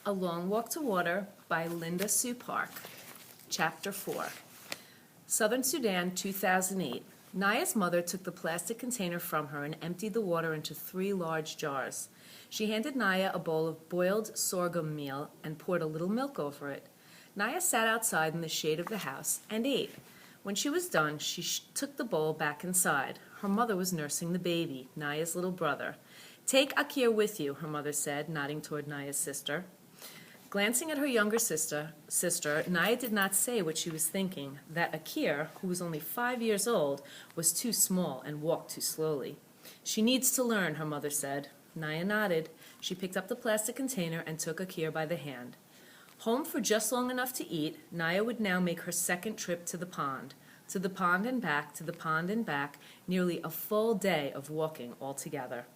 A Long Walk to Water by Linda Sue Park. Chapter 4. Southern Sudan, 2008. Naya's mother took the plastic container from her and emptied the water into 3 large jars. She handed Naya a bowl of boiled sorghum meal and poured a little milk over it. Naya sat outside in the shade of the house and ate. When she was done, she took the bowl back inside. Her mother was nursing the baby, Naya's little brother. "Take Akir with you," her mother said, nodding toward Naya's sister. Glancing at her younger sister, Naya did not say what she was thinking, that Akir, who was only 5 years old, was too small and walked too slowly. "She needs to learn," her mother said. Naya nodded. She picked up the plastic container and took Akir by the hand. Home for just long enough to eat, Naya would now make her second trip to the pond and back, to the pond and back, nearly a full day of walking altogether.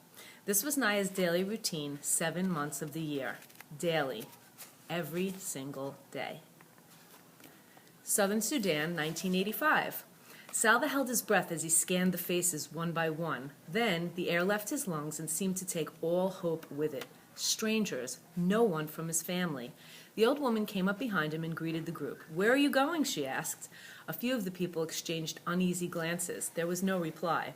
This was Naya's daily routine 7 months of the year. Daily. Every single day. Southern Sudan, 1985. Salva held his breath as he scanned the faces one by one. Then the air left his lungs and seemed to take all hope with it. Strangers, no one from his family. The old woman came up behind him and greeted the group. "Where are you going?" she asked. A few of the people exchanged uneasy glances. There was no reply.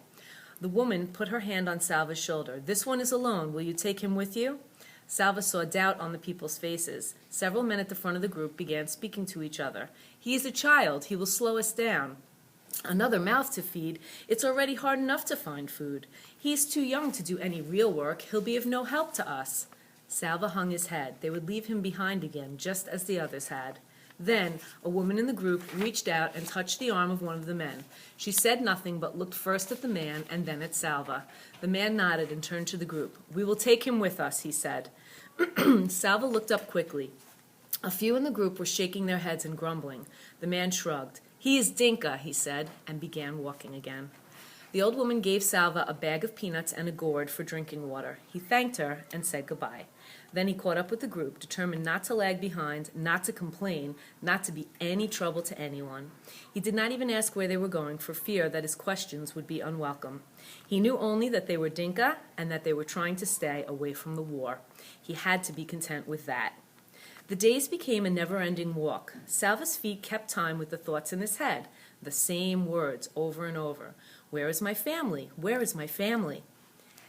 The woman put her hand on Salva's shoulder. "This one is alone. Will you take him with you?" Salva saw doubt on the people's faces. Several men at the front of the group began speaking to each other. "He is a child. He will slow us down." "Another mouth to feed. It's already hard enough to find food. He is too young to do any real work. He'll be of no help to us." Salva hung his head. They would leave him behind again, just as the others had. Then a woman in the group reached out and touched the arm of one of the men. She said nothing but looked first at the man and then at Salva. The man nodded and turned to the group. "We will take him with us," he said. Salva looked up quickly. A few in the group were shaking their heads and grumbling. The man shrugged. "He is Dinka," he said, and began walking again. The old woman gave Salva a bag of peanuts and a gourd for drinking water. He thanked her and said goodbye. Then he caught up with the group, determined not to lag behind, not to complain, not to be any trouble to anyone. He did not even ask where they were going for fear that his questions would be unwelcome. He knew only that they were Dinka and that they were trying to stay away from the war. He had to be content with that. The days became a never-ending walk. Salva's feet kept time with the thoughts in his head, the same words over and over. "Where is my family? Where is my family?"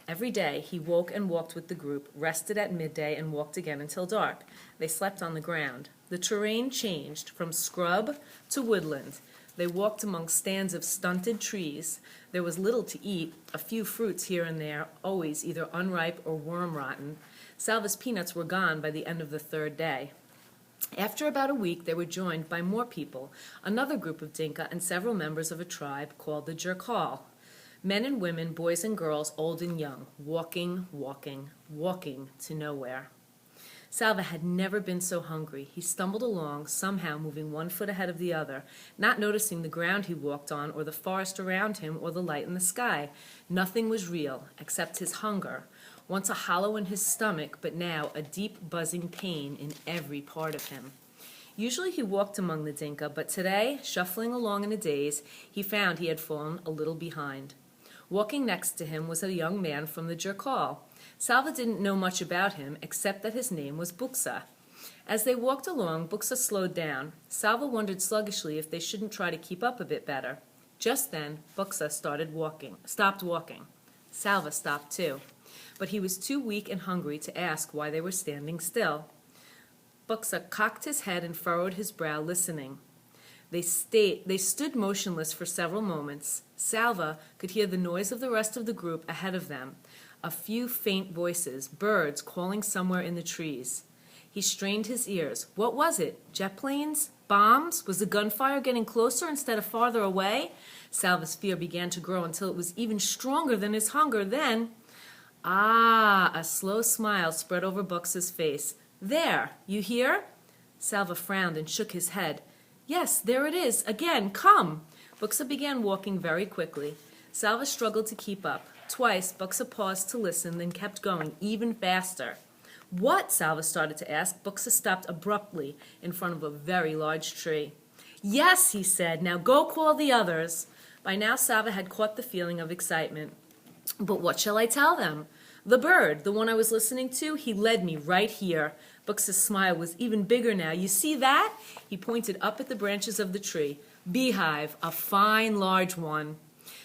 Every day he woke and walked with the group, rested at midday and walked again until dark. They slept on the ground. The terrain changed from scrub to woodland. They walked among stands of stunted trees. There was little to eat, a few fruits here and there, always either unripe or worm-rotten. Salva's peanuts were gone by the end of the 3rd day. After about a week, they were joined by more people, another group of Dinka and several members of a tribe called the Jerkal. Men and women, boys and girls, old and young, walking, walking, walking to nowhere. Salva had never been so hungry. He stumbled along, somehow moving 1 foot ahead of the other, not noticing the ground he walked on or the forest around him or the light in the sky. Nothing was real except his hunger, once a hollow in his stomach, but now a deep buzzing pain in every part of him. Usually he walked among the Dinka, but today, shuffling along in a daze, he found he had fallen a little behind. Walking next to him was a young man from the Jerkal. Salva didn't know much about him, except that his name was Buksa. As they walked along, Buksa slowed down. Salva wondered sluggishly if they shouldn't try to keep up a bit better. Just then, Buksa stopped walking. Salva stopped too. But he was too weak and hungry to ask why they were standing still. Buksa cocked his head and furrowed his brow, listening. They stood motionless for several moments. Salva could hear the noise of the rest of the group ahead of them, a few faint voices, birds calling somewhere in the trees. He strained his ears. What was it? Jet planes? Bombs? Was the gunfire getting closer instead of farther away? Salva's fear began to grow until it was even stronger than his hunger. Then, a slow smile spread over Buksa's face. "There, you hear?" Salva frowned and shook his head. "Yes, there it is. Again, come." Buksa began walking very quickly. Salva struggled to keep up. Twice, Buksa paused to listen, then kept going even faster. "What?" Salva started to ask. Buksa stopped abruptly in front of a very large tree. "Yes," he said. "Now go call the others." By now, Salva had caught the feeling of excitement. "But what shall I tell them?" The bird, the one I was listening to, he led me right here. Bux's smile was even bigger now. You see that? He pointed up at the branches of the tree. Beehive, a fine large one.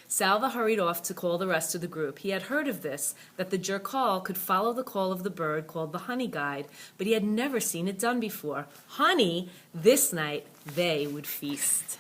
Salva hurried off to call the rest of the group. He had heard of this, that the jerkal could follow the call of the bird called the honey guide, but he had never seen it done before. Honey, this night they would feast.